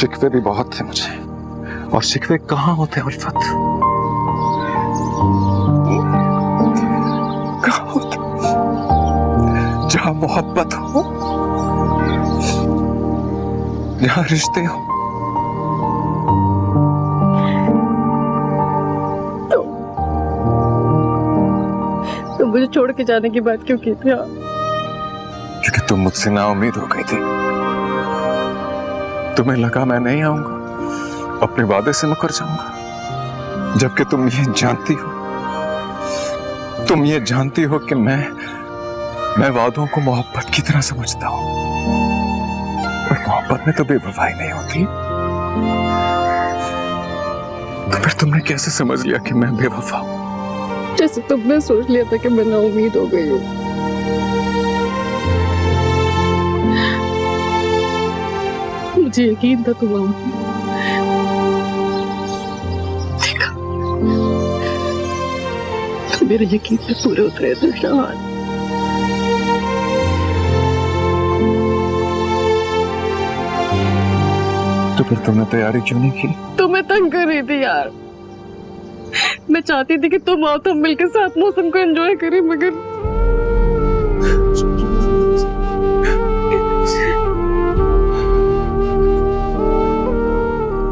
शिकवे भी बहुत थे मुझे, और शिकवे कहाँ होते हैं उल्फत? कहाँ होते? जहाँ मोहब्बत हो, जहाँ रिश्ते हो। तो मुझे छोड़ के जाने की बात क्यों की थी? क्योंकि तुम मुझसे ना उम्मीद हो गई थी। तुम्हें लगा मैं नहीं आऊंगा, अपने वादे से मुकर जाऊंगा, जबकि तुम ये जानती हो कि मैं वादों को मोहब्बत की तरह समझता हूं, और मोहब्बत में तो बेवफाई नहीं होती। तो फिर तुमने कैसे समझ लिया कि मैं बेवफा हूं? जैसे तुमने सोच लिया था कि मैं नाउम्मीद हो गई हूँ। मुझे यकीन था तुम आओगी। देखा, मेरे यकीन पे पूरे उतरे थे शाहन। तो फिर तुमने तैयारी क्यों नहीं की? तुम्हें तंग कर रही थी यार। मैं चाहती थी कि तुम आओ तो हम मिलकर साथ मौसम को एंजॉय करें, मगर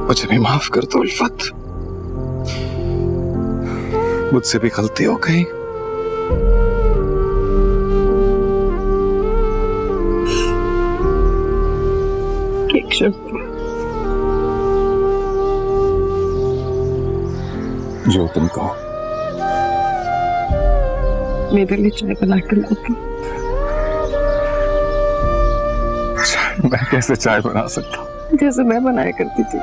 मुझे भी माफ कर दो उल्फत, मुझसे भी गलती हो गई। एक शर्त जो तुम कहो। मेरे लिए चाय बना के ला दो। मैं कैसे चाय बना सकता हूँ? जैसे मैं बनाया करती थी।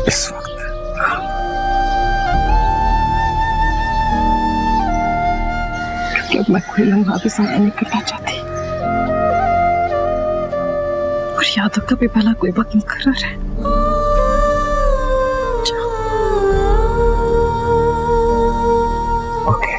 इस वक्त क्योंकि अब मैं कोई लम्हा भी सामने नहीं करना चाहती, और याद रखता भी पहला कोई वक्त मुकर्रर है। ओके।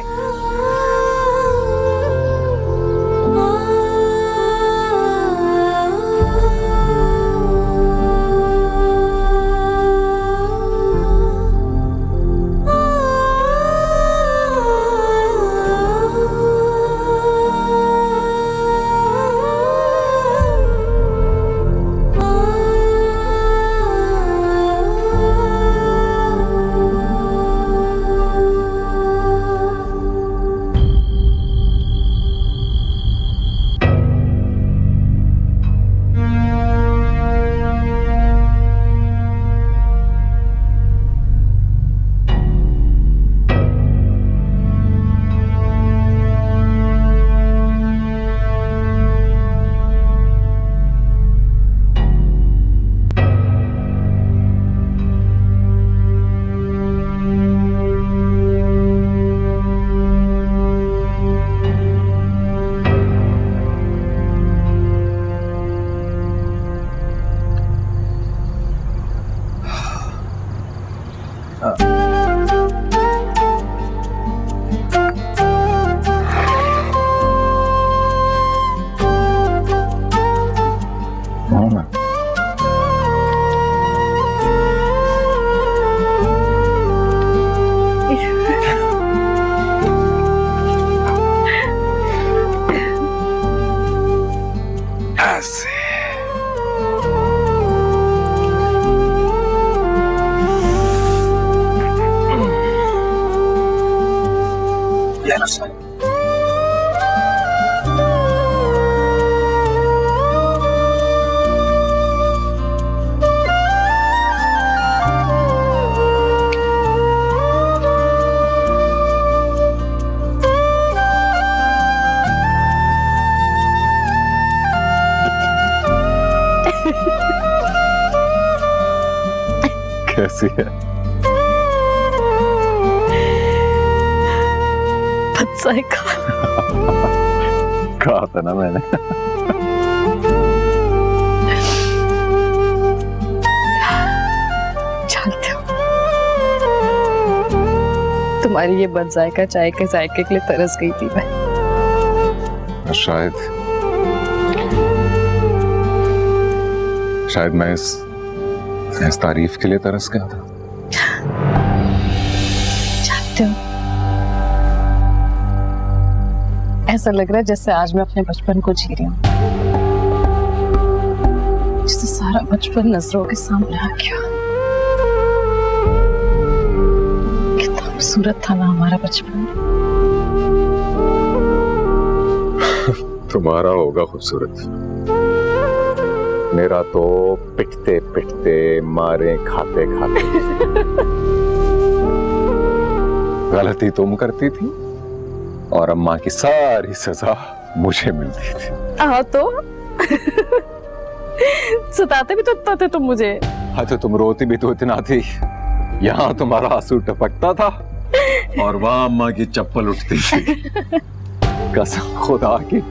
कैसी है? कहा था ना मैंने। जानते हो, तुम्हारी ये बद जायका चाय के जायके के लिए तरस गई थी मैं। शायद मैं इस तारीफ के लिए तरस गया था। जानते हो, ऐसा लग रहा है जैसे आज मैं अपने बचपन को जी रही हूँ, जैसे सारा बचपन नजरों के सामने आ गया। कितना खूबसूरत था ना हमारा बचपन। तुम्हारा होगा खूबसूरत, मेरा तो पिटते पिटते मारे खाते खाते। गलती तुम करती थी और अम्मा की सारी सजा मुझे मिलती थी। हाँ तो सताते भी तो इतना थे तुम मुझे। हाँ तो तुम रोती भी तो इतना थी, यहाँ तुम्हारा आंसू टपकता था और वहां अम्मा की चप्पल उठती थी। कसम खुदा की,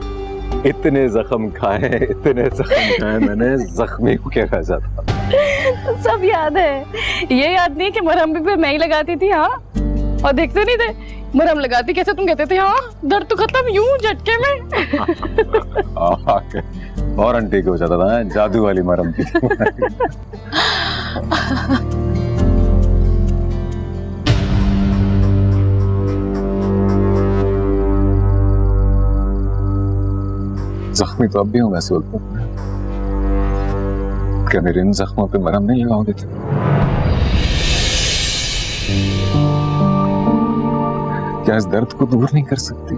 इतने जख्म खाए मैंने, जख्मी को क्या खा था। सब याद है, ये याद नहीं कि मरहम भी मैं ही लगाती थी। हाँ, और देखते नहीं थे मरहम लगाती कैसे, तुम कहते थे हाँ दर्द तो खत्म यूं झटके में। और आंटी को हो जाता था, जादू वाली मरहम थी। जख्मी तो अब भी हूं मैं सुल्तान। क्या मेरे इन जख्मों पे मरहम नहीं लगाओगे तुम? क्या इस दर्द को दूर नहीं कर सकती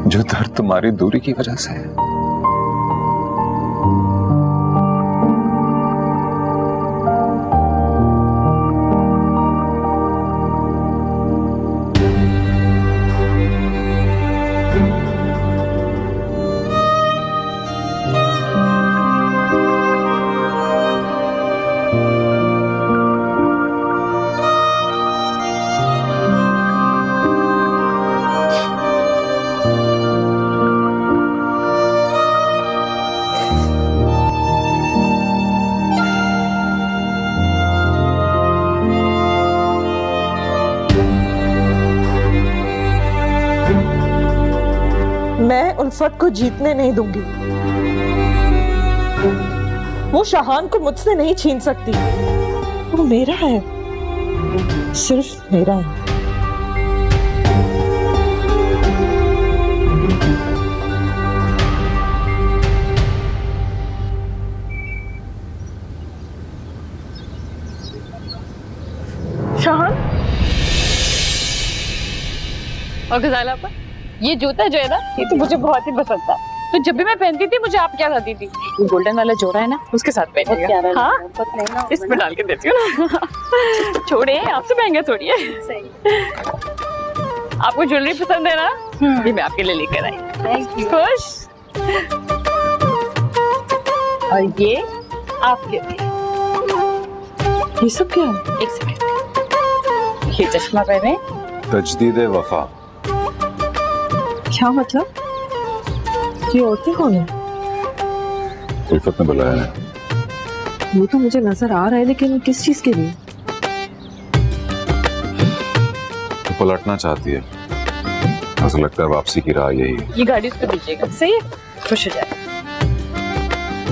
जो दर्द तुम्हारी दूरी की वजह से है? मैं उल्फत को जीतने नहीं दूंगी। वो शाहान को मुझसे नहीं छीन सकती। वो मेरा है, सिर्फ मेरा है। शाहान, और गजाला पर ये जूता जो है ना, ये तो मुझे बहुत ही पसंद था। तो जब भी मैं पहनती थी मुझे आप क्या लाती थी? ये गोल्डन वाला जोड़ा है ना, उसके साथ पहनिएगा। हाँ, इसमें डाल के देती हूँ ना। छोड़े, आपसे महंगा थोड़ी है। आपको ज्वेलरी पसंद है ना? ये मैं आपके लिए लेकर आई। खुश? और ये आपके लिए। ये सब क्या है? एक सेकंड, ये चश्मा पहने। तजदीद वफा। क्या मतलब? ये औरतें कौन है? उल्फत ने बुलाया है। वो तो मुझे नजर आ रहा है, लेकिन किस चीज के लिए? तो पलटना चाहती है, मुझे लगता है वापसी की राह यही है। ये गाड़ी उसको दीजिएगा, सही है? खुश हो जाए।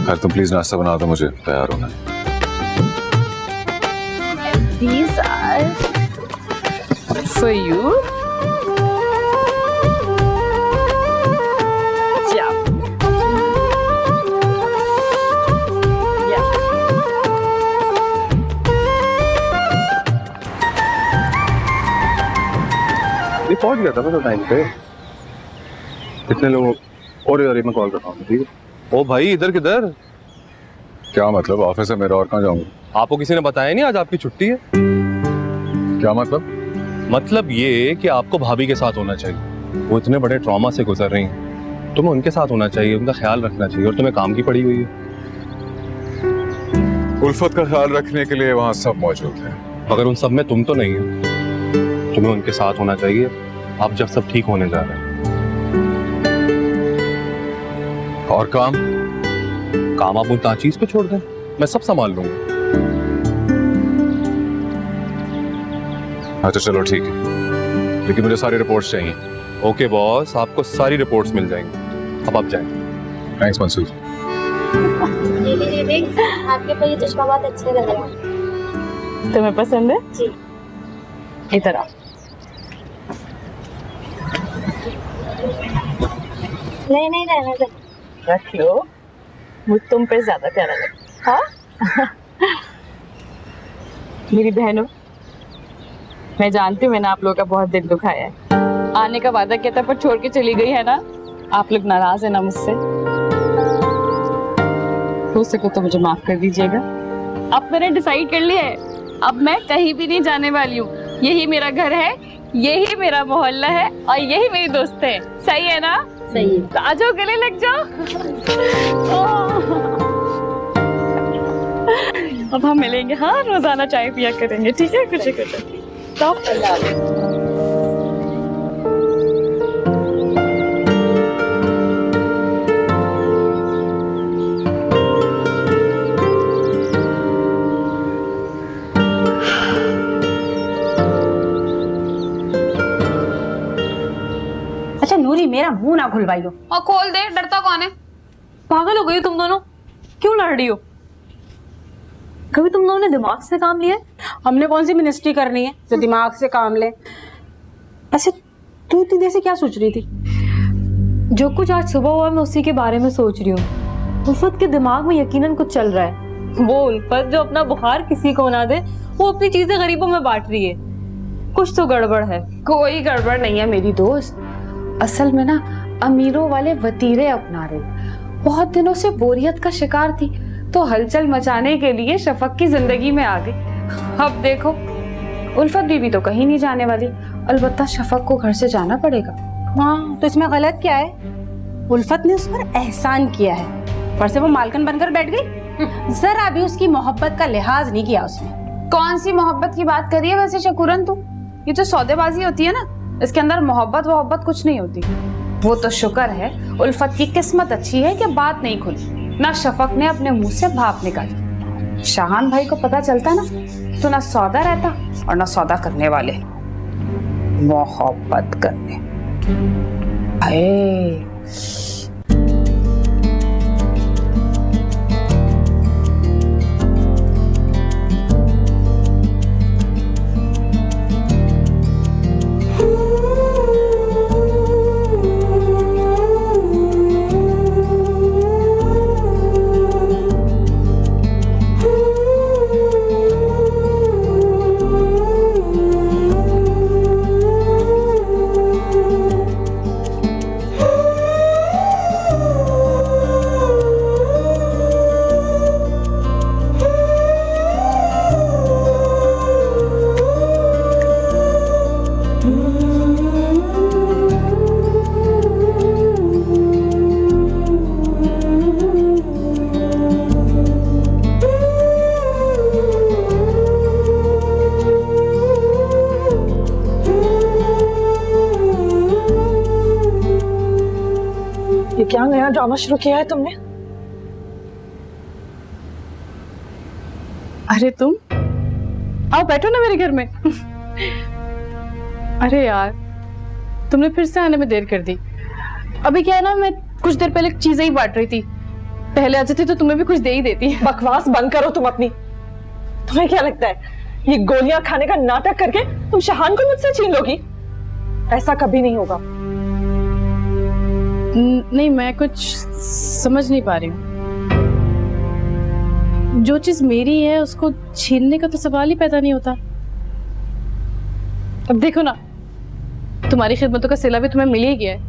खैर तुम प्लीज नाश्ता बना दो, मुझे तैयार होना है। These are for you. पहुंच गया था मैं तो टाइम पे। कितने लोग और मैं कॉल करता हूँ। ठीक है। ओ भाई, इधर किधर? क्या मतलब? ऑफिस है मेरा, और कहाँ जाऊंगा? आपको किसी ने बताया नहीं आज आपकी छुट्टी है? क्या मतलब? मतलब ये कि आपको भाभी के साथ होना चाहिए। वो इतने बड़े ट्रॉमा से गुजर रही हैं, तुम्हें उनके साथ होना चाहिए, उनका ख्याल रखना चाहिए, और तुम्हें काम की पड़ी हुई है। उल्फत का ख्याल रखने के लिए वहाँ सब मौजूद हैं। मगर उन सब में तुम तो नहीं है। तुम्हें उनके साथ होना चाहिए, अब जब सब ठीक होने जा रहे हैं। और काम आप उन ताचीज पे छोड़ दें, मैं सब संभाल लूंगा। अच्छा चलो ठीक है, लेकिन मुझे सारी रिपोर्ट्स चाहिए। ओके बॉस, आपको सारी रिपोर्ट्स मिल जाएंगी, अब आप जाएं। थैंक्स मंसूर। दीदी आपके पर ये चश्मा बहुत अच्छा लग रहा है। तुम्हें पसंद है? जी। इधर आओ। नहीं रहने दो। रख लो, मुझ तुम पे ज्यादा प्यारा लगा। हाँ मेरी बहनों, मैं जानती हूँ मैंने आप लोगों का बहुत दिल दुखाया है। आने का वादा किया था पर छोड़ के चली गई है ना। आप लोग नाराज है ना मुझसे? हो सके तो मुझे माफ कर दीजिएगा। अब मैंने डिसाइड कर लिया है, अब मैं कहीं भी नहीं जाने वाली हूँ। यही मेरा घर है, यही मेरा मोहल्ला है और यही मेरी दोस्त है। सही है ना? सही है। तो आ जाओ, गले लग जाओ। अब हम मिलेंगे, हाँ रोजाना चाय पिया करेंगे, ठीक है? कुछ अच्छा नूरी, मेरा मुंह ना खुलवाई दो। और खोल दे, डरता कौन है? पागल हो गई हो तुम दोनों? क्यों लड़ रही हो? कभी तुम दोनों ने दिमाग से काम लिया है? हमने कौन सी मिनिस्ट्री करनी है जो दिमाग से काम ले? ऐसे तू इतनी देर से क्या सोच रही थी? जो कुछ आज सुबह हुआ मैं उसी के बारे में सोच रही हूँ। उल्फत के दिमाग में यकीनन कुछ चल रहा है। वो उल्फत जो अपना बुखार किसी को ना दे, वो अपनी चीजें गरीबों में बांट रही है। कुछ तो गड़बड़ है। कोई गड़बड़ नहीं है मेरी दोस्त। असल में ना अमीरों वाले वतीरे अपना रही, बहुत दिनों से बोरियत का शिकार थी तो हलचल मचाने के लिए शफक की जिंदगी में आ गई। अब देखो उल्फत बीबी तो कहीं नहीं जाने वाली, अलबत्ता शफक को घर से जाना पड़ेगा। हाँ तो इसमें गलत क्या है? उल्फत ने उस पर एहसान किया है, पर से वो मालकन बनकर बैठ गई। जरा भी उसकी मोहब्बत का लिहाज नहीं किया उसने। कौन सी मोहब्बत की बात करी है वैसे शकूरन तू? ये तो सौदेबाजी होती है ना, इसके अंदर मोहब्बत कुछ नहीं होती। वो तो शुक्र है उल्फत की किस्मत अच्छी है कि बात नहीं खुली, ना शफक ने अपने मुंह से भाप निकाली। शाहान भाई को पता चलता ना तो ना सौदा रहता और ना सौदा करने वाले, मोहब्बत करने आए। ये क्या नया ड्रामा शुरू किया है तुमने? अरे तुम आओ बैठो ना मेरे घर में। अरे यार तुमने फिर से आने में देर कर दी। अभी क्या है ना, मैं कुछ देर पहले चीजें ही बांट रही थी, पहले आ जाती तो तुम्हें भी कुछ दे ही देती। बकवास बंद करो तुम अपनी। तुम्हें क्या लगता है ये गोलियां खाने का नाटक करके तुम शाहान को मुझसे छीन लोगी? ऐसा कभी नहीं होगा। नहीं मैं कुछ समझ नहीं पा रही हूँ। जो चीज मेरी है उसको छीनने का तो सवाल ही पैदा नहीं होता। अब देखो ना, तुम्हारी खिदमतों का सिला भी तुम्हें मिल ही गया है।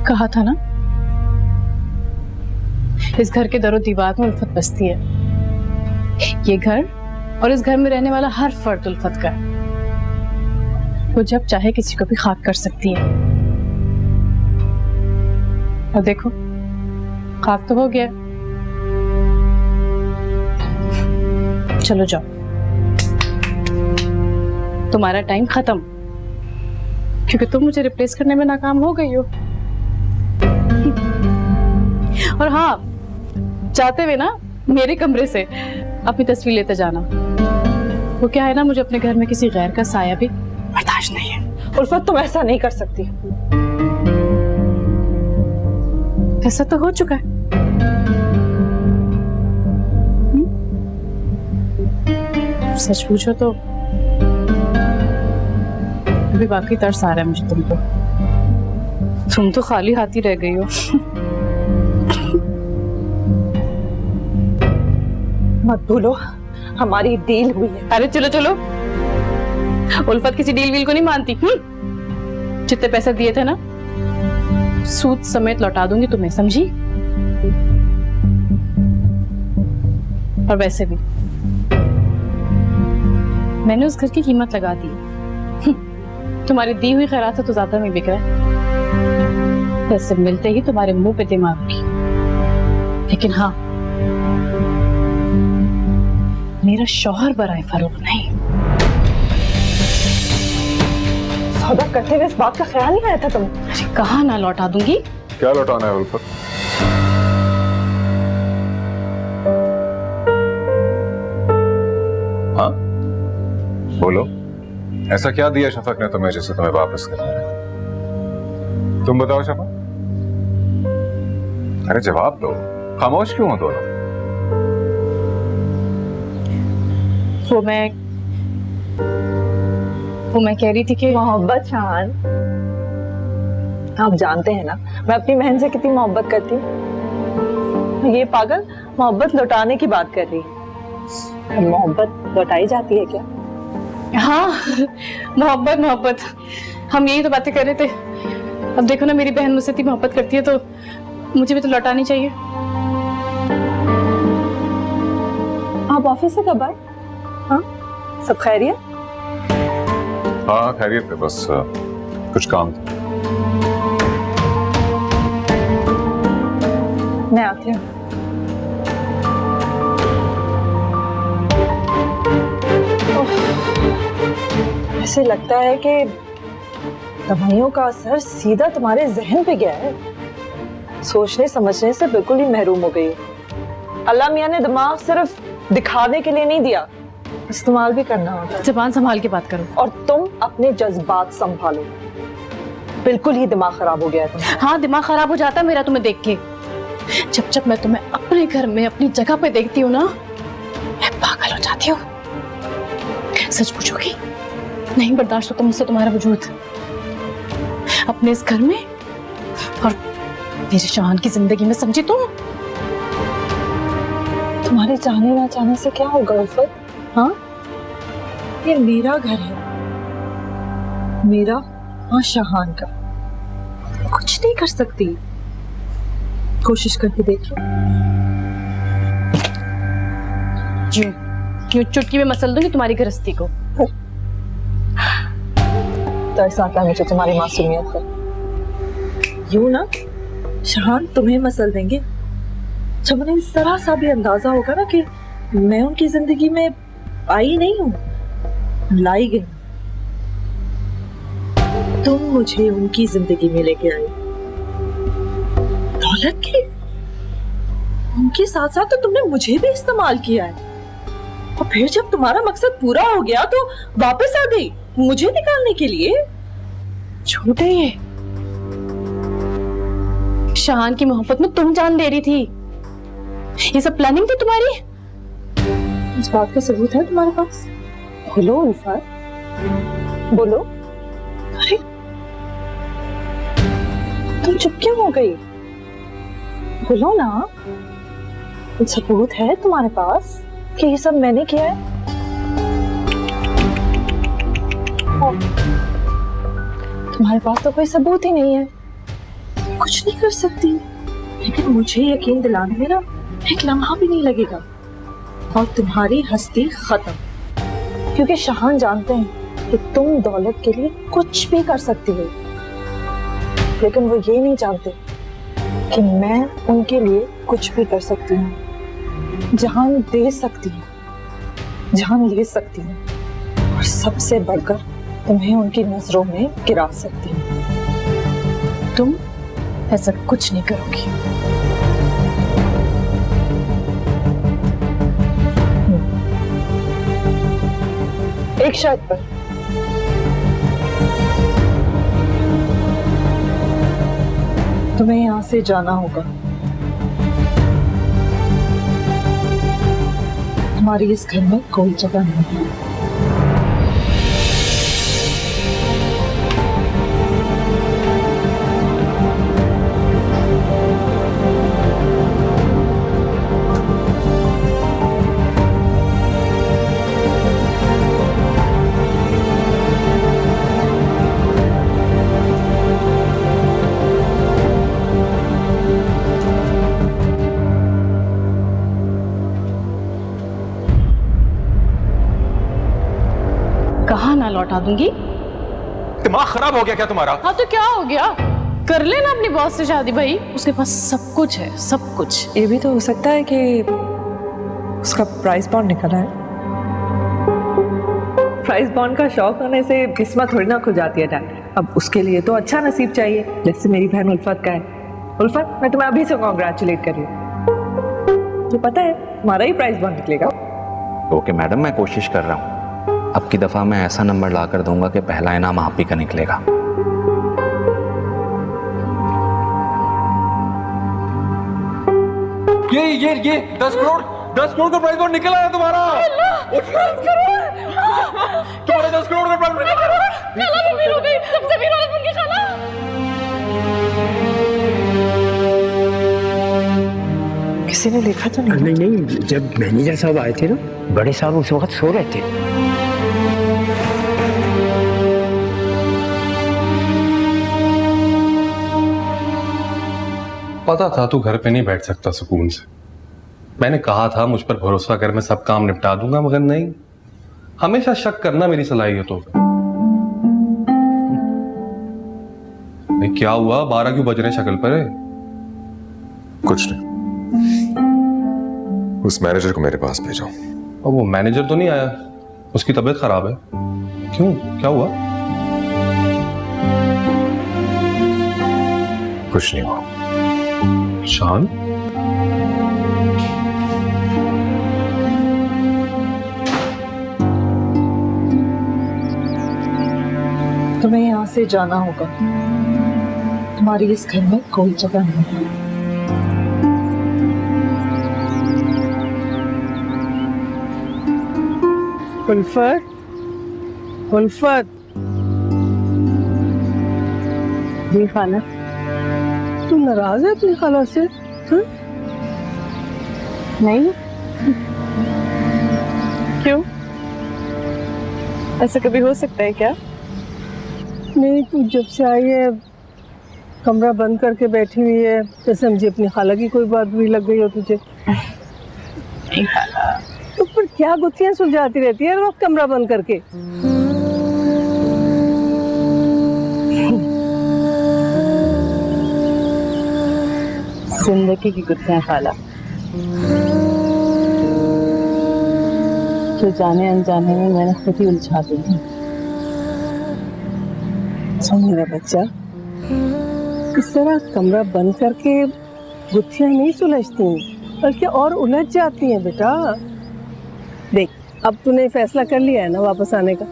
कहा था ना इस घर के दरो दीवार में उल्फत बसती है। ये घर और इस घर में रहने वाला हर फर्द उल्फत का है। वो जब चाहे किसी को भी खाक कर सकती है। और देखो खाक तो हो गया। चलो जाओ, तुम्हारा टाइम खत्म, क्योंकि तुम मुझे रिप्लेस करने में नाकाम हो गई हो। और हाँ, जाते हुए ना मेरे कमरे से अपनी तस्वीर लेते जाना। वो क्या है ना, मुझे अपने घर में किसी गैर का साया भी बर्दाश्त नहीं है। उल्फत तुम ऐसा नहीं कर सकती। ऐसा तो हो चुका है। सच पूछो तो अभी बाकी तरस आ रहा है मुझे तुमको। तुम तो खाली हाथ ही रह गई हो। मत भूलो हमारी डील हुई है। अरे चलो चलो, उल्फत किसी डील वील को नहीं मानती। जितने पैसे दिए थे ना सूद समेत लौटा दूंगी तुम्हें, समझी? और वैसे भी मैंने उस घर की कीमत लगा दी। तुम्हारी दी हुई खैरात से तो ज्यादा नहीं बिक रहा है। पैसे मिलते ही तुम्हारे मुंह पे दिमाग की। लेकिन हाँ, मेरा शौहर बराए फरोख नहीं। सौदा करते हुए इस बात का ख्याल नहीं आया था तुम्हें? अरे कहाँ ना लौटा दूंगी। क्या लौटाना है उल्फत? हाँ बोलो, ऐसा क्या दिया शफक ने तुम्हें जिसे तुम्हें वापस करना है? तुम बताओ शफक। अरे जवाब दो, खामोश क्यों हो दोनों? वो मैं कह रही थी कि मोहब्बत शान, आप जानते हैं ना मैं अपनी बहन से कितनी मोहब्बत करती हूँ। ये पागल मोहब्बत लौटाने की बात कर रही है। मोहब्बत लौटाई जाती है क्या? हाँ, मोहब्बत मोहब्बत, हम यही तो बातें कर रहे थे। अब देखो ना, मेरी बहन मुझसे इतनी मोहब्बत करती है तो मुझे भी तो लौटानी चाहिए। आप ऑफिस से कब आए? हाँ, सब खैरियत? हाँ खैरियत है, बस कुछ काम था। मैं आती हूँ। ऐसे लगता है कि दवाइयों का असर सीधा तुम्हारे जहन पे गया है। सोचने समझने से बिल्कुल ही महरूम हो गई हो। अल्लाह मियां ने दिमाग सिर्फ दिखाने के लिए नहीं दिया, इस्तेमाल भी करना होता है। जुबान संभाल के बात करो। और तुम अपने जज्बात संभालो। बिल्कुल ही दिमाग खराब हो गया है तुम्हारा। हाँ, दिमाग खराब हो जाता है मेरा तुम्हें देख के। जब जब मैं तुम्हें अपने घर में अपनी जगह पे देखती हूँ ना, मैं पागल हो जाती हूँ। सच पूछोगी, नहीं बर्दाश्त होता मुझसे तुम्हारा वजूद अपने इस घर में और मेरे शान की जिंदगी में, समझी तुम? तुम्हारे चाहने ना चाहने से क्या होगा उल्फत? हाँ, ये मेरा घर है, मेरा और शाहान का। कुछ नहीं कर सकती, कोशिश करके देख लो। क्यों चुटकी में मसल दूंगी तुम्हारी गृहस्थी को। तरस आता है मुझे तुम्हारी मासूमियत पर। यूं ना शाहान तुम्हें मसल देंगे जब उन्हें जरा सा भी अंदाजा होगा ना कि मैं उनकी जिंदगी में आई नहीं हूं, लाई गई। तुम मुझे उनकी जिंदगी में लेके आई दौलत के, उनके साथ साथ तो तुमने मुझे भी इस्तेमाल किया है। और फिर जब तुम्हारा मकसद पूरा हो गया तो वापस आ गई मुझे निकालने के लिए। झूठ है ये। शाहान की मोहब्बत में तुम जान दे रही थी। ये सब प्लानिंग थी तुम्हारी? इस बात का सबूत है तुम्हारे पास? बोलो उल्फत, बोलो। अरे तुम चुप क्यों हो गई? बोलो ना, सबूत है तुम्हारे पास कि ये सब मैंने किया है? तुम्हारे पास तो कोई सबूत ही नहीं है, कुछ नहीं कर सकती। लेकिन मुझे यकीन दिलाने में ना एक लम्हा भी नहीं लगेगा और तुम्हारी हस्ती खत्म। क्योंकि शाहान जानते हैं कि तुम दौलत के लिए कुछ भी कर सकती हो, लेकिन वो ये नहीं जानते कि मैं उनके लिए कुछ भी कर सकती हूँ। जान दे सकती हूँ, जान ले सकती हूँ, और सबसे बढ़कर तुम्हें उनकी नजरों में गिरा सकती हूँ। तुम ऐसा कुछ नहीं करोगी। एक शर्त पर। तुम्हें यहाँ से जाना होगा। तुम्हारी इस घर में कोई जगह नहीं है। कहाँ ना लौटा दूंगी? दिमाग खराब हो गया क्या तुम्हारा? हाँ तो क्या हो गया? कर लेना अपनी बॉस से शादी भाई, उसके पास सब कुछ है, सब कुछ। ये भी तो हो सकता है कि उसका प्राइस बॉन्ड निकला है। प्राइस बॉन्ड का शौक होने से किस्मत थोड़ी ना खो जाती है डैड। अब उसके लिए तो अच्छा नसीब चाहिए, जैसे मेरी बहन उल्फत का है। उल्फत, मैं तुम्हें अभी से कॉन्ग्रेचुलेट कर रही हूँ। तो पता है तुम्हारा ही प्राइस बॉन्ड निकलेगा। ओके मैडम, मैं कोशिश कर रहा हूँ। अब की दफा मैं ऐसा नंबर ला कर दूंगा कि पहला इनाम आप ही का निकलेगा। ये 10 करोड़ का प्राइस बॉन्ड निकला है तुम्हारा। 10 करोड़ तुम्हारे 10 करोड़ का प्राइस बॉन्ड निकला है। सबसे अमीर औरत बन गई खाला। किसी ने लिखा तो नहीं? नहीं, जब मैनेजर साहब आए थे ना, बड़े साहब उस वक्त सो रहे थे। पता था तू घर पे नहीं बैठ सकता सुकून से। मैंने कहा था मुझ पर भरोसा कर, मैं सब काम निपटा दूंगा, मगर नहीं। हमेशा शक करना मेरी सलाहियत हो। भाई क्या हुआ? 12 क्यों बज रहे शक्ल पर है? कुछ नहीं, उस मैनेजर को मेरे पास भेजो। और वो मैनेजर तो नहीं आया, उसकी तबीयत खराब है। क्यों, क्या हुआ? कुछ नहीं हुआ। शान, तुम्हें यहाँ से जाना होगा। तुम्हारी इस घर में कोई जगह नहीं है। उल्फत, उल्फत। जी खाला। तू नाराज है अपनी खाला से? हाँ? नहीं, क्यों? ऐसा कभी हो सकता है क्या? नहीं, तू जब से आई है कमरा बंद करके बैठी हुई है, जैसे मुझे अपनी खाला की कोई बात बुरी लग गई हो तुझे। नहीं खाला। तो पर क्या गुत्थियां सुलझाती रहती है हर वक्त कमरा बंद करके? जिंदगी की गुत्थियां खाला, जो जाने अनजाने में मैंने खुद ही उलझा दी है। सुन मेरा बच्चा, इस तरह कमरा बंद करके गुत्थियां नहीं सुलझती, बल्कि और उलझ जाती हैं बेटा। देख, अब तूने फैसला कर लिया है ना वापस आने का,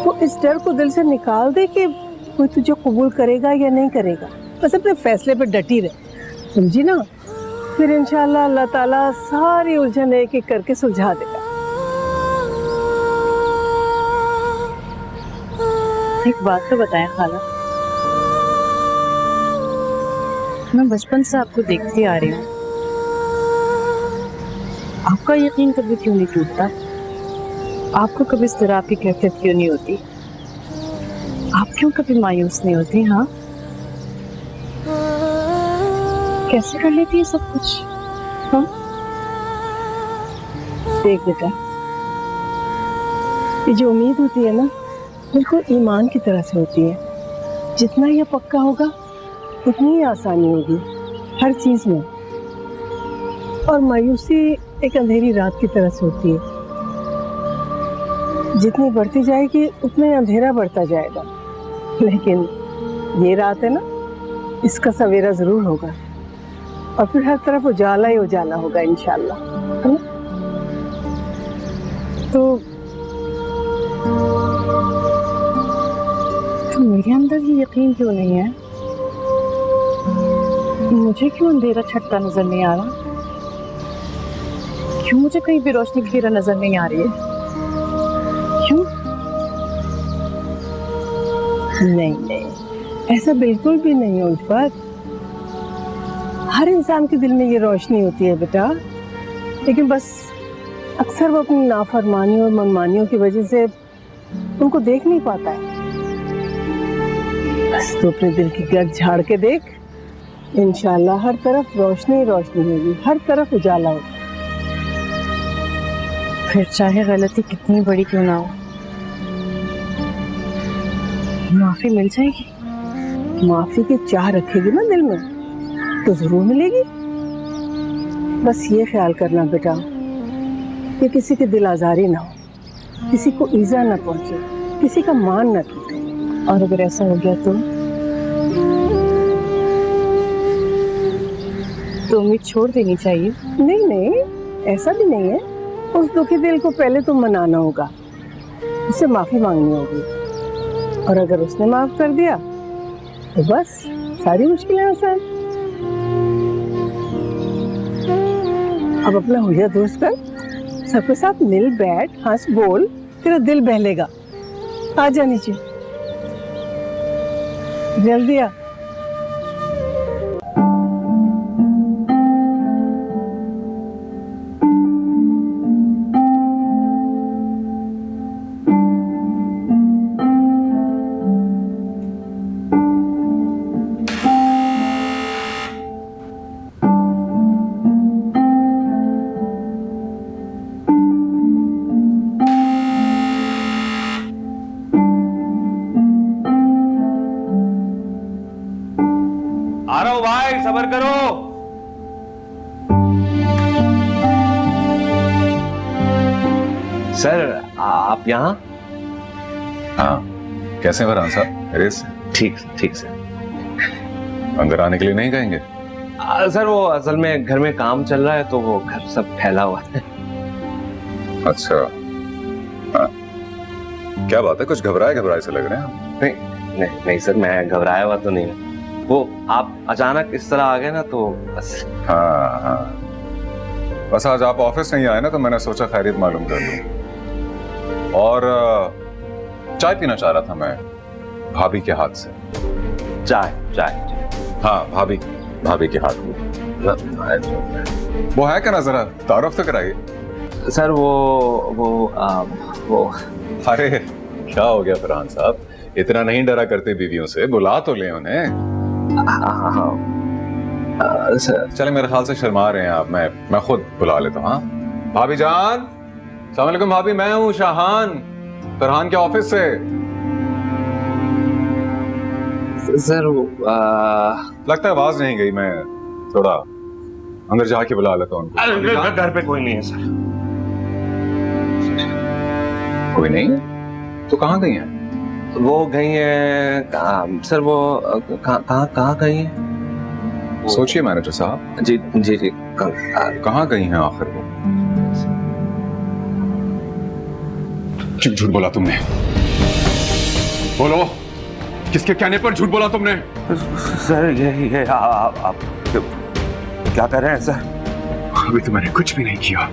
तो इस डर को दिल से निकाल दे कि कोई तुझे कबूल करेगा या नहीं करेगा। बस अपने फैसले पर डटी रहे, समझी ना? फिर इंशाल्लाह अल्लाह ताला सारी उलझन एक एक करके सुलझा देगा। एक बात तो बताएं खाला, मैं बचपन से आपको देखती आ रही हूँ, आपका यकीन कभी क्यों नहीं टूटता? आपको कभी इस तरह की कैफियत क्यों नहीं होती? आप क्यों कभी मायूस नहीं होती? हाँ, कैसे कर लेती है सब कुछ? हाँ, देख बेटा, ये जो उम्मीद होती है ना, बिल्कुल ईमान की तरह से होती है। जितना यह पक्का होगा उतनी ही आसानी होगी हर चीज में। और मायूसी एक अंधेरी रात की तरह से होती है, जितनी बढ़ती जाएगी उतना ही अंधेरा बढ़ता जाएगा। लेकिन ये रात है ना, इसका सवेरा जरूर होगा और फिर हर तरफ उजाला ही उजाला होगा इंशाल्लाह, है ना? तो मेरे अंदर ये यकीन क्यों नहीं है? मुझे क्यों अंधेरा छटता नजर नहीं आ रहा? क्यों मुझे कहीं भी रोशनी की किरण नजर नहीं आ रही है? क्यों? नहीं नहीं, ऐसा बिल्कुल भी नहीं है उल्फत। हर इंसान के दिल में ये रोशनी होती है बेटा, लेकिन बस अक्सर वो अपनी नाफरमानियों और मनमानियों की वजह से उनको देख नहीं पाता है। बस तो अपने दिल की गर्द झाड़ के देख, इंशाल्लाह हर तरफ रोशनी रोशनी होगी, हर तरफ उजाला होगा। फिर चाहे गलती कितनी बड़ी क्यों ना हो, माफी मिल जाएगी। माफी की चाह रखेगी ना दिल में तो जरूर मिलेगी। बस ये ख्याल करना बेटा कि किसी की दिल आजारी ना हो, किसी को ईजा ना पहुंचे, किसी का मान ना टूटे। और अगर ऐसा हो गया तो उम्मीद छोड़ देनी चाहिए। नहीं नहीं, ऐसा भी नहीं है। उस दुखी दिल को पहले तो मनाना होगा, उससे माफी मांगनी होगी, और अगर उसने माफ कर दिया तो बस सारी मुश्किलें आसान। अब अपना हुलिया दुरुस्त कर, सबके साथ मिल बैठ, हंस बोल, तेरा दिल बहलेगा। आ जा नीचे, जल्दी आ। आ रहा हूं भाई, सब्र करो। सर आप यहाँ? हाँ, कैसे हैं फरहान साहब? अरे ठीक ठीक सर। अंदर आने के लिए नहीं कहेंगे? सर वो असल में घर में काम चल रहा है तो वो घर सब फैला हुआ है। अच्छा, हाँ। क्या बात है, कुछ घबराए से लग रहे हैं? नहीं नहीं नहीं सर, मैं घबराया हुआ तो नहीं हूँ। वो आप अचानक इस तरह आ गए ना तो बस। हाँ हाँ, बस आज आप ऑफिस नहीं आए ना तो मैंने सोचा खैरियत मालूम कर लूं। और चाय पीना चाह रहा था मैं भाभी के हाथ से। चाय चाय? हाँ, भाभी के हाथ में। वो है क्या ना, जरा तारुफ तो कराइए। सर वो अरे क्या हो गया फरहान साहब, इतना नहीं डरा करते बीवियों से, बुला तो ले उन्हें। सर चले, मेरे ख्याल से शर्मा रहे हैं आप, मैं खुद बुला लेता हूँ। हाँ भाभी जान, अस्सलाम वालेकुम भाभी, मैं हूँ शाहान, फरहान के ऑफिस से। सर लगता है आवाज नहीं गई, मैं थोड़ा अंदर जाके बुला लेता हूँ उनको। घर पे कोई नहीं है सर। कोई नहीं? तो कहाँ गई हैं? वो गई है सर, वो कहाँ गई है? सोचिए मैनेजर साहब। जी जी जी, कहाँ गई हैं आखिर वो? क्यों झूठ बोला तुमने? बोलो, किसके कहने पर झूठ बोला तुमने? सर ये आप क्या कर रहे हैं सर? अभी तो मैंने कुछ भी नहीं किया,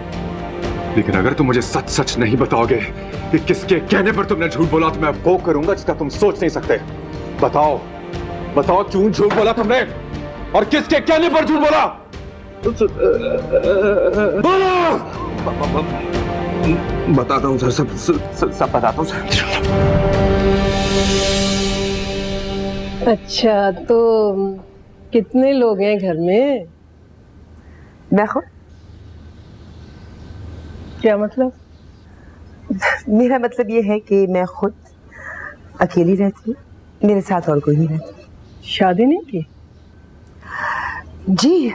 लेकिन अगर तुम मुझे सच सच नहीं बताओगे कि किसके कहने पर तुमने झूठ बोला तो मैं वो करूंगा जिसका तुम सोच नहीं सकते। बताओ बताओ, क्यों झूठ बोला तुमने और किसके कहने पर झूठ बोला? बोलो! बताता हूँ सर, सब बताता हूँ सर। अच्छा, तो कितने लोग हैं घर में? मैं खुद? क्या मतलब? मेरा मतलब ये है कि मैं खुद अकेली रहती हूँ, मेरे साथ और कोई नहीं रहता। शादी नहीं की? जी,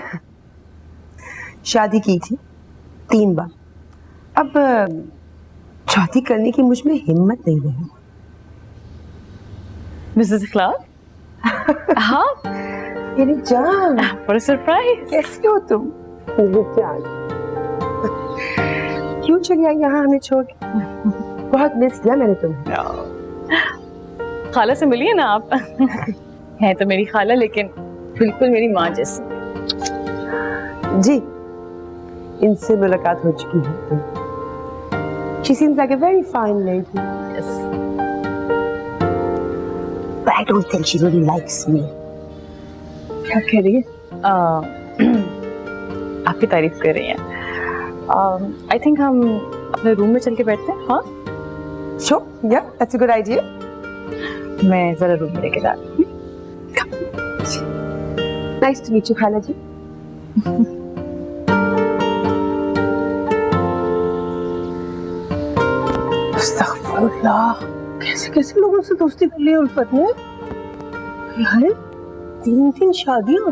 शादी की थी 3 बार। अब चौथी करने की मुझ में हिम्मत नहीं रही। मिसेस इखलाक? हाँ, मेरी जान, बड़ा सरप्राइज। कैसी हो तुम? मेरी जान, क्यों चली आई यहाँ हमें छोड़ के? बहुत मिस किया मैंने तुम्हें। खाला से मिली है ना आप? है तो मेरी खाला, लेकिन बिल्कुल मेरी माँ जैसी। जी, इनसे मुलाकात हो चुकी है। She seems like a very fine lady. Yes. But I don't think she really likes me. क्या कह रही है? आपकी तारीफ कर रही हैं। आई थिंक हम अपने रूम में चल के बैठते हैं। हाँ, Sure, yeah, that's a good idea. मैं जरा रूम में लेके जा रही हूँ। Nice to meet you, खाला जी। अस्तगफुरुल्लाह, कैसे कैसे लोगों से दोस्ती कर ली उल्फत ने? यार 3 शादियां।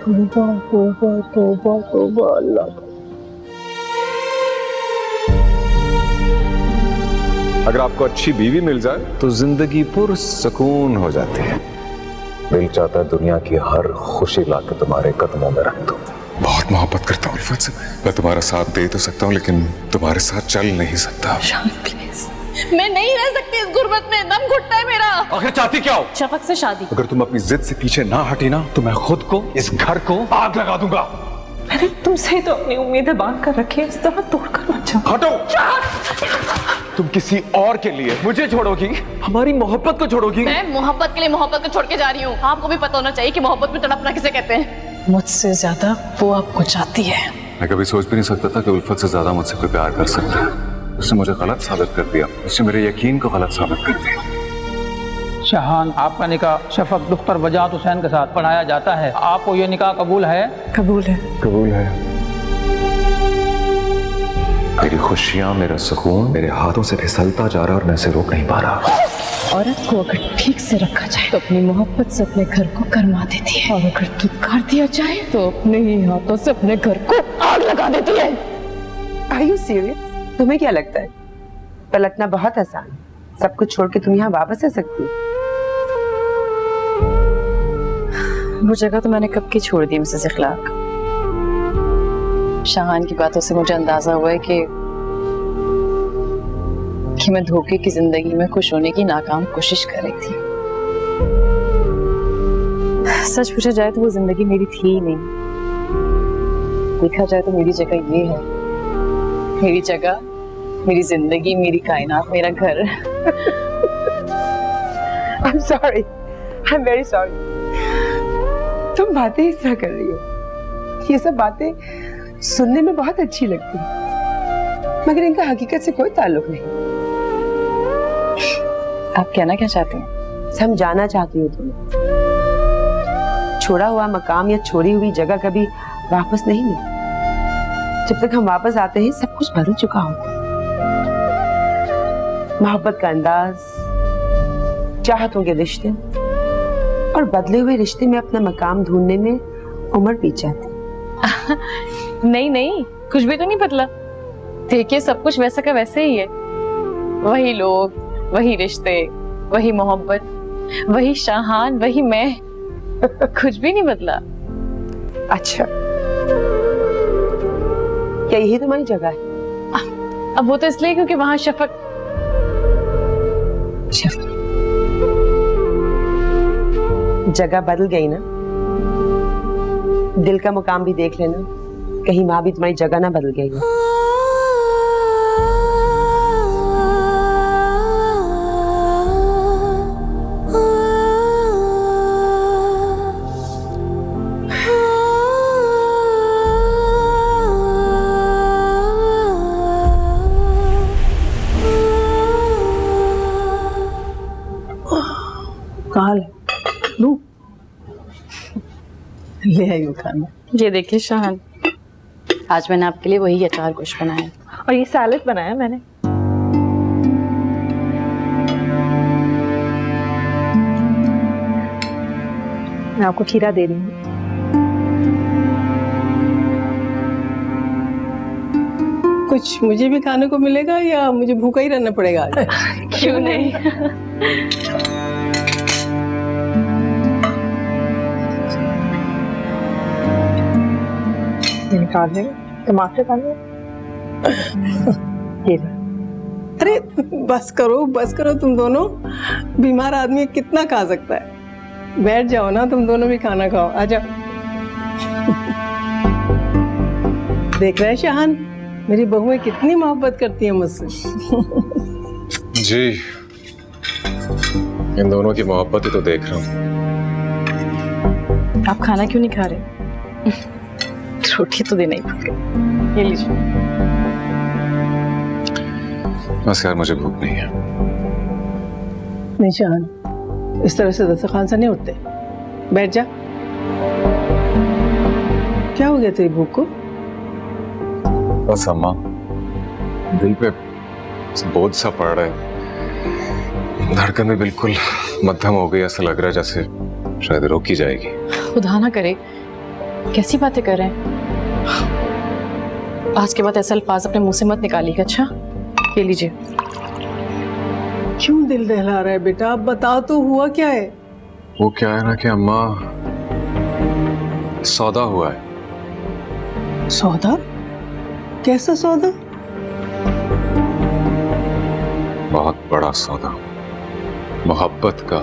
तौबा तौबा तौबा तौबा अल्लाह। अगर आपको अच्छी बीवी मिल जाए तो जिंदगी पुरसुकून हो जाती है। दिल चाहता है दुनिया की हर खुशी लाके तुम्हारे कदमों में रख दूं। बहुत मोहब्बत करता हूँ उल्फत से। मैं तुम्हारा साथ दे तो सकता हूँ लेकिन तुम्हारे साथ चल नहीं सकता। प्लीज, मैं नहीं रह सकती इस गुर्बत में, दम घुटता है मेरा। आखिर चाहती क्या हो? शफक से शादी। अगर तुम अपनी जिद से पीछे ना हटी ना तो मैं खुद को, इस घर को आग लगा दूंगा। मैंने तुमसे तो अपनी उम्मीदें बांध कर रखी है, इस तरह तोड़कर मत जाओ। हटो! तुम किसी और के लिए मुझे छोड़ोगी, हमारी मोहब्बत को छोड़ोगी। मैं मोहब्बत के लिए मोहब्बत को छोड़ के जा रही हूँ। आपको भी पता होना चाहिए कि मोहब्बत में तड़पना किसे कहते हैं। मुझसे ज्यादा वो आपको चाहती है। मैं कभी सोच भी नहीं सकता था कि उल्फत से ज्यादा मुझसे कोई प्यार कर सकता है। उसने मुझे गलत साबित कर दिया, उसने मेरे यकीन को गलत साबित कर दिया। शाहान, आपका निकाह शफक दुख्तर वजात हुसैन के साथ पढ़ाया जाता है। आपको ये निकाह कबूल है? कबूल है। कबूल है। मेरी खुशियां, मेरा सुकून मेरे हाथों से फिसलता जा रहा और मैं इसे रोक नहीं पा रहा। औरत को अगर ठीक से रखा जाए तो अपनी मोहब्बत से अपने घर को गरमा देती है, और अगर दुत्कार दिया जाए तो अपने ही हाथों से अपने घर को आग लगा देती है। Are you serious? तुम्हें क्या लगता है पलटना बहुत आसान है? सब कुछ छोड़ के तुम यहाँ वापस आ सकती हो? वो जगह तो मैंने कब की छोड़ दी मिसेस इखलाक। शाहान की बातों से मुझे अंदाजा हुआ है कि मैं धोखे की जिंदगी में खुश होने की नाकाम कोशिश कर रही थी। सच पूछा जाए तो वो जिंदगी मेरी थी ही नहीं। देखा जाए तो मेरी जगह ये है, मेरी जगह, मेरी जिंदगी, मेरी कायनात, मेरा घर। I'm sorry, I'm very sorry। तुम बातें इस तरह कर रही हो, ये सब बातें सुनने में बहुत अच्छी लगती है मगर इनका हकीकत से कोई ताल्लुक नहीं। आप कहना क्या चाहती हैं? समझाना चाहती हूँ तुम्हें, छोड़ा हुआ मकाम या छोड़ी हुई जगह कभी वापस नहीं मिलती। जब तक हम वापस आते हैं सब कुछ बदल चुका होता है। मोहब्बत का अंदाज, चाहतों के रिश्ते और बदले हुए रिश्ते में अपना मकाम ढूंढने में उम्र बीत जाती। नहीं नहीं, कुछ भी तो नहीं बदला। देखिए सब कुछ वैसा का वैसे ही है। वही लोग, वही रिश्ते, वही मोहब्बत, वही शाहान, वही मैं। कुछ भी नहीं बदला। अच्छा, क्या यही तुम्हारी जगह है? अब वो तो इसलिए क्योंकि वहां शफक जगह बदल गई ना। दिल का मुकाम भी देख लेना, कहीं वहां भी तुम्हारी जगह ना बदल गई हो। कहाँ लू ले आई वो खाना। ये देखिए शाहान, आज मैंने आपके लिए वही अचार गोश्त बनाया और ये सैलेड बनाया मैंने। मैं आपको खीरा दे रही हूँ। कुछ मुझे भी खाने को मिलेगा या मुझे भूखा ही रहना पड़ेगा? क्यों नहीं। निकाल लेंगे, टमाटर डालेंगे। अरे बस करो तुम दोनों। बीमार आदमी कितना खा सकता है? बैठ जाओ ना, तुम दोनों भी खाना खाओ। आ जाओ। देख रहे हैं शाहान, मेरी बहुएं कितनी मोहब्बत करती हैं मुझसे। जी, इन दोनों की मोहब्बत ही तो देख रहा हूँ। आप खाना क्यों नहीं खा रहे? रोटी तो देना ही पड़ेगा। ये लीजिए। बस यार मुझे भूख नहीं है। नहीं शाहान, इस तरह से दस्तरखान से नहीं उठते। बैठ जा। क्या हो गया तेरी भूख को? बस अम्मा, दिल पे बोझ सा पड़ रहा है। धड़कन भी बिल्कुल मध्यम हो गई, ऐसा लग रहा है जैसे शायद रोक ही जाएगी। खुदा ना करे, कैसी बातें कर रहे हैं? आज के बाद ऐसा अल्फाज अपने मुंह से मत निकालिएगा। अच्छा, ये लीजिए। क्यों दिल दहला रहा है बेटा? अब बताओ तो हुआ क्या है? वो क्या है ना कि अम्मा, सौदा हुआ है। सौदा? कैसा सौदा? बहुत बड़ा सौदा, मोहब्बत का,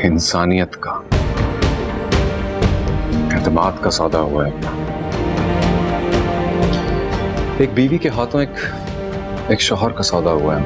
इंसानियत का, एतमाद का सौदा हुआ है। एक बीवी के हाथों एक शौहर का सौदा हुआ है।